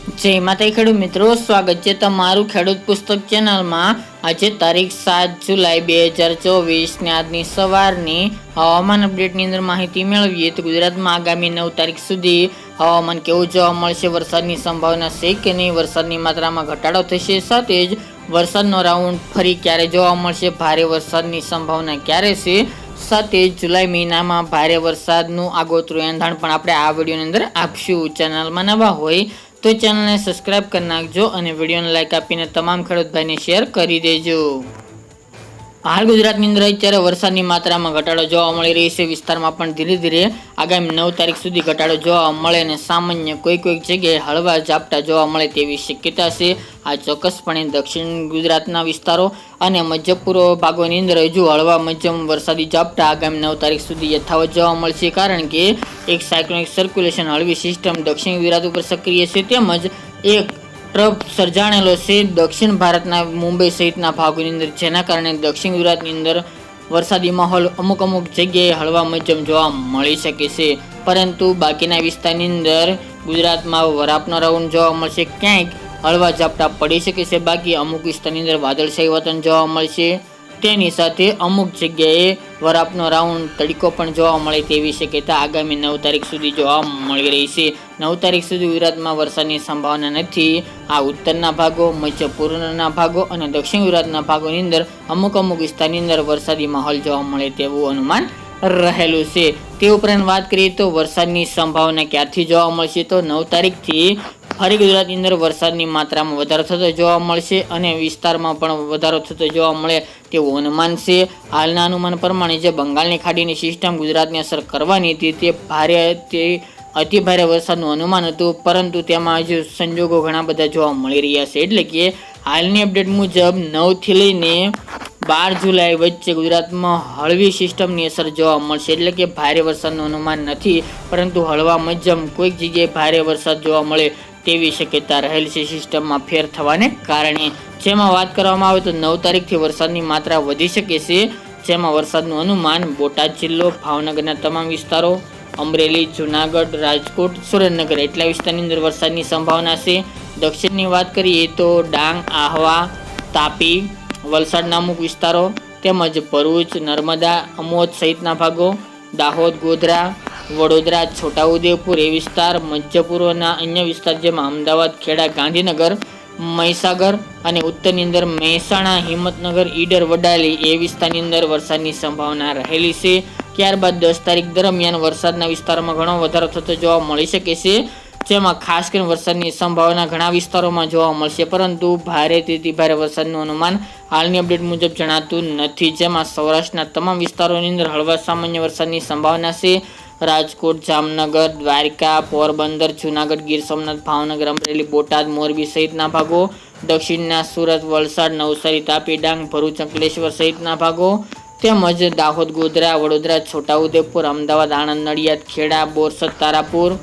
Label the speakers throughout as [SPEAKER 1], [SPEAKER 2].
[SPEAKER 1] જય માતા ખેડૂત મિત્રો, સ્વાગત છે તમારું ખેડૂત પુસ્તક ચેનલમાં। આજે તારીખ 7 જુલાઈ 2024 ને આજની સવારની હવામાન અપડેટની અંદર માહિતી મેળવીએ તો ગુજરાતમાં આગામી 9 તારીખ સુધી હવામાન કેવું જોવા મળશે, વરસાદની સંભાવના છે કે નહીં, વરસાદની માત્રામાં ઘટાડો થશે, સાથે જ વરસાદનો રાઉન્ડ ફરી ક્યારે જોવા મળશે, ભારે વરસાદની સંભાવના ક્યારે છે, સાથે જુલાઈ મહિનામાં ભારે વરસાદનું આગોતરું એંધાણ પણ આપણે આ વિડીયોની અંદર આપશું। ચેનલમાં નવા હોય તો ચેનલને સબસ્ક્રાઇબ કરી નાખજો અને વિડીયોને લાઇક આપીને તમામ ખેડૂત ભાઈને શેર કરી દેજો। હાલ ગુજરાતની અંદર અત્યારે વરસાદની માત્રામાં ઘટાડો જોવા મળી રહી છે। વિસ્તારમાં પણ ધીરે ધીરે આગામી 9 તારીખ સુધી ઘટાડો જોવા મળે અને સામાન્ય કોઈક જગ્યાએ હળવા ઝાપટા જોવા મળે તેવી શક્યતા છે। આ ચોક્કસપણે દક્ષિણ ગુજરાતના વિસ્તારો અને મધ્ય પૂર્વ ભાગોની અંદર હજુ હળવા મધ્યમ વરસાદી ઝાપટા આગામી 9 તારીખ સુધી યથાવત જોવા મળશે, કારણ કે એક સાયક્લોનિક સર્ક્યુલેશન હળવી સિસ્ટમ દક્ષિણ ગુજરાત ઉપર સક્રિય છે, તેમજ એક ટ્રફ સર્જાણેલો છે દક્ષિણ ભારતના મુંબઈ સહિતના ભાગોની અંદર, જેના કારણે દક્ષિણ ગુજરાતની અંદર વરસાદી માહોલ અમુક જગ્યાએ હળવા મધ્યમ જોવા મળી શકે છે, પરંતુ બાકીના વિસ્તારની અંદર ગુજરાતમાં વરાપનો રાઉન્ડ જોવા મળશે, ક્યાંક હળવા ઝાપટા પડી શકે છે, બાકી અમુક વિસ્તારની અંદર વાદળછાયું વાતાવરણ જોવા મળશે, તેની સાથે અમુક જગ્યાએ વરાપનો રાઉન્ડ તડકો પણ જોવા મળે તેવી શક્યતા આગામી 9 તારીખ સુધી જોવા મળી રહી છે। 9 તારીખ સુધી ગુજરાતમાં વરસાદની સંભાવના નથી। આ ઉત્તરના ભાગો, મધ્ય પૂર્વના ભાગો અને દક્ષિણ ગુજરાતના ભાગોની અંદર અમુક વિસ્તારની અંદર વરસાદી માહોલ જોવા મળે તેવું અનુમાન રહેલું છે। તે ઉપરાંત વાત કરીએ તો વરસાદની સંભાવના ક્યારથી જોવા મળશે, તો 9 તારીખથી ફરી ગુજરાતની અંદર વરસાદની માત્રામાં વધારો થતો જોવા મળશે અને વિસ્તારમાં પણ વધારો થતો જોવા મળે તેવું અનુમાન છે। હાલના અનુમાન પ્રમાણે જે બંગાળની ખાડીની સિસ્ટમ ગુજરાતને અસર કરવાની હતી તે અતિ ભારે વરસાદનું અનુમાન હતું, પરંતુ તેમાં હજુ સંજોગો ઘણા બધા જોવા મળી રહ્યા છે, એટલે કે હાલની અપડેટ મુજબ 9 થી લઈને 12 જુલાઈ વચ્ચે ગુજરાતમાં હળવી સિસ્ટમની અસર જોવા મળશે, એટલે કે ભારે વરસાદનું અનુમાન નથી, પરંતુ હળવા મધ્યમ કોઈક જગ્યાએ ભારે વરસાદ જોવા મળે તેવી શક્યતા રહેલ છે સિસ્ટમમાં ફેર થવાને કારણે। જેમાં વાત કરવામાં આવે તો 9 તારીખથી વરસાદની માત્રા વધી શકે છે, જેમાં વરસાદનું અનુમાન બોટાદ જિલ્લો, ભાવનગરના તમામ વિસ્તારો, અમરેલી, જુનાગઢ, રાજકોટ, સુરેન્દ્રનગર એટલા વિસ્તારની અંદર વરસાદની સંભાવના છે। દક્ષિણની વાત કરીએ તો ડાંગ, આહવા, તાપી, વલસાડના અમુક વિસ્તારો તેમજ ભરૂચ, નર્મદા, અમોદ સહિતના ભાગો, દાહોદ, ગોધરા, વડોદરા, છોટાઉદેપુર એ વિસ્તાર, મધ્ય પૂર્વના અન્ય વિસ્તાર જેમાં અમદાવાદ, ખેડા, ગાંધીનગર, મહીસાગર અને ઉત્તરની અંદર મહેસાણા, હિંમતનગર, ઈડર, વડાલી એ વિસ્તારની અંદર વરસાદની સંભાવના રહેલી છે। ત્યારબાદ 10 તારીખ દરમિયાન વરસાદના વિસ્તારોમાં ઘણો વધારો થતો જોવા મળી શકે છે, જેમાં ખાસ કરીને વરસાદની સંભાવના ઘણા વિસ્તારોમાં જોવા મળશે, પરંતુ ભારેથી ભારે વરસાદનું અનુમાન હાલની અપડેટ મુજબ જણાતું નથી, જેમાં સૌરાષ્ટ્રના તમામ વિસ્તારોની અંદર હળવા સામાન્ય વરસાદની સંભાવના છે। રાજકોટ, જામનગર, દ્વારકા, પોરબંદર, જુનાગઢ, ગીર સોમનાથ, ભાવનગર, અમરેલી, બોટાદ, મોરબી સહિતના ભાગો, દક્ષિણના સુરત, વલસાડ, નવસારી, તાપી, ડાંગ, ભરૂચ, અંકલેશ્વર સહિતના ભાગો તેમજ દાહોદ, ગોધરા, વડોદરા, છોટાઉદેપુર, અમદાવાદ, આણંદ, નડિયાદ, ખેડા, બોરસદ, તારાપુર,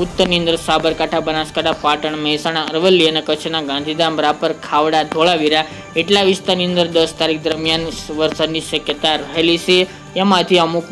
[SPEAKER 1] ઉત્તરની અંદર સાબરકાંઠા, બનાસકાંઠા, પાટણ, મહેસાણા, અરવલ્લી અને કચ્છના ગાંધીધામ, રાપર, ખાવડા, ધોળાવીરા એટલા વિસ્તારની અંદર 10 તારીખ દરમિયાન વરસાદની શક્યતા રહેલી છે। એમાંથી અમુક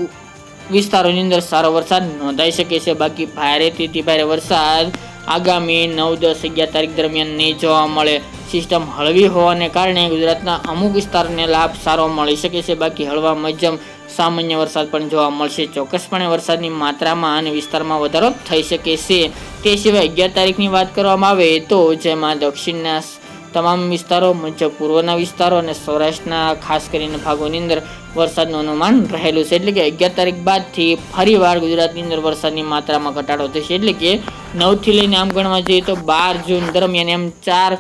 [SPEAKER 1] વિસ્તારોની અંદર સારો વરસાદ નોંધાઈ શકે છે, બાકી ભારેથી ભારે વરસાદ આગામી 9, 10, 11 તારીખ દરમિયાન નહીં જોવા મળે। સિસ્ટમ હળવી હોવાને કારણે ગુજરાતના અમુક વિસ્તારને લાભ સારો મળી શકે છે, બાકી હળવા મધ્યમ સામાન્ય વરસાદ પણ જોવા મળશે। ચોક્કસપણે વરસાદની માત્રામાં અને વિસ્તારમાં વધારો થઈ શકે છે। તે સિવાય 11 તારીખની વાત કરવામાં આવે તો જેમાં દક્ષિણના તમામ વિસ્તારો, મધ્ય પૂર્વના વિસ્તારો અને સૌરાષ્ટ્રના ખાસ કરીને ભાગોની અંદર વરસાદનું અનુમાન રહેલું છે, એટલે કે 11 તારીખ બાદથી ફરીવાર ગુજરાતની અંદર વરસાદની માત્રામાં ઘટાડો થશે, એટલે કે 9 થી લઈને આમ ગણવા જઈએ તો 12 જૂન દરમિયાન એમ 4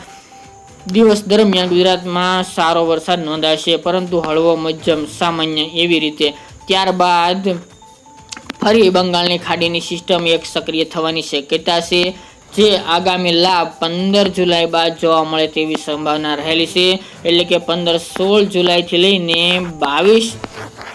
[SPEAKER 1] દિવસ દરમિયાન ગુજરાતમાં સારો વરસાદ નોંધાશે, પરંતુ હળવો મધ્યમ સામાન્ય એવી રીતે। ત્યારબાદ ફરી બંગાળની ખાડીની સિસ્ટમ એક સક્રિય થવાની શક્યતા છે, જે આગામી લાભ 15 જુલાઈ બાદ જોવા મળે તેવી સંભાવના રહેલી છે, એટલે કે 15-16 જુલાઈથી લઈને 22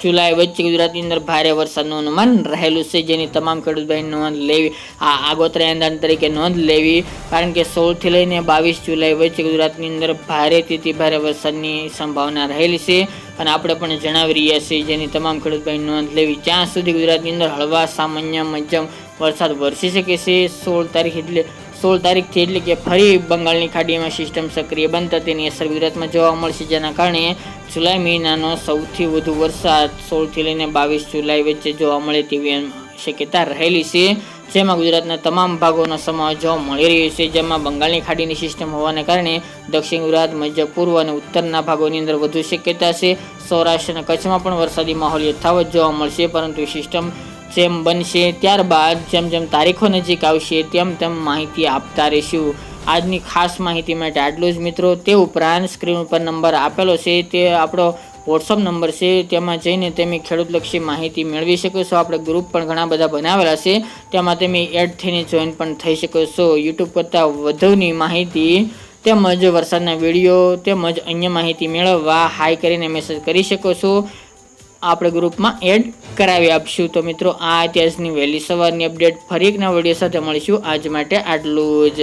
[SPEAKER 1] જુલાઈ વચ્ચે ગુજરાતની અંદર ભારે વરસાદનું અનુમાન રહેલું છે, જેની તમામ ખેડૂત ભાઈ નોંધ લેવી, આ આગોતરા એંધાણ તરીકે નોંધ લેવી, કારણ કે 16 થી લઈને 22 જુલાઈ વચ્ચે ગુજરાતની અંદર ભારેથી ભારે વરસાદની સંભાવના રહેલી છે અને આપણે પણ જણાવી રહ્યા છીએ, જેની તમામ ખેડૂત ભાઈ નોંધ લેવી। જ્યાં સુધી ગુજરાતની અંદર હળવા સામાન્ય મધ્યમ વરસાદ વરસી શકે છે 16 તારીખ એટલે 16 તારીખથી એટલે કે ફરી બંગાળની ખાડીમાં સિસ્ટમ સક્રિય બનતા તેની અસર ગુજરાતમાં જોવા મળશે, જેના કારણે જુલાઈ મહિનાનો સૌથી વધુ વરસાદ 16 થી લઈને 22 જુલાઈ વચ્ચે જોવા મળે તેવી શક્યતા રહેલી છે, જેમાં ગુજરાતના તમામ ભાગોનો સમાવેશ જોવા મળી રહ્યો છે, જેમાં બંગાળની ખાડીની સિસ્ટમ હોવાને કારણે દક્ષિણ ગુજરાત, મધ્ય પૂર્વ અને ઉત્તરના ભાગોની અંદર વધુ શક્યતા છે. સૌરાષ્ટ્ર અને કચ્છમાં પણ વરસાદી માહોલ યથાવત જોવા મળશે, પરંતુ સિસ્ટમ જેમ બનશે ત્યારબાદ જેમ જેમ તારીખો નજીક આવશે તેમ તેમ માહિતી આપતા રહીશું. આજની ખાસ માહિતી માટે આટલું જ મિત્રો. તે ઉપરાંત સ્ક્રીન ઉપર નંબર આપેલો છે તે આપણો વોટ્સઅપ નંબર છે, તેમાં જઈને તમે ખેડૂતલક્ષી માહિતી મેળવી શકો છો. આપણે ગ્રુપ પણ ઘણા બધા બનાવેલા છે, તેમાં તમે એડ થઈને જોઈન પણ થઈ શકો છો. યુટ્યુબ કરતાં વધુની માહિતી તેમજ વરસાદના વિડીયો તેમજ અન્ય માહિતી મેળવવા હાઈ કરીને મેસેજ કરી શકો છો. આપણે ગ્રુપમાં એડ કરાવી આપશું. તો મિત્રો, આ અત્યારની વહેલી સવારની અપડેટ. ફરી એક નવા વિડીયો સાથે મળીશું. આજ માટે આટલું જ.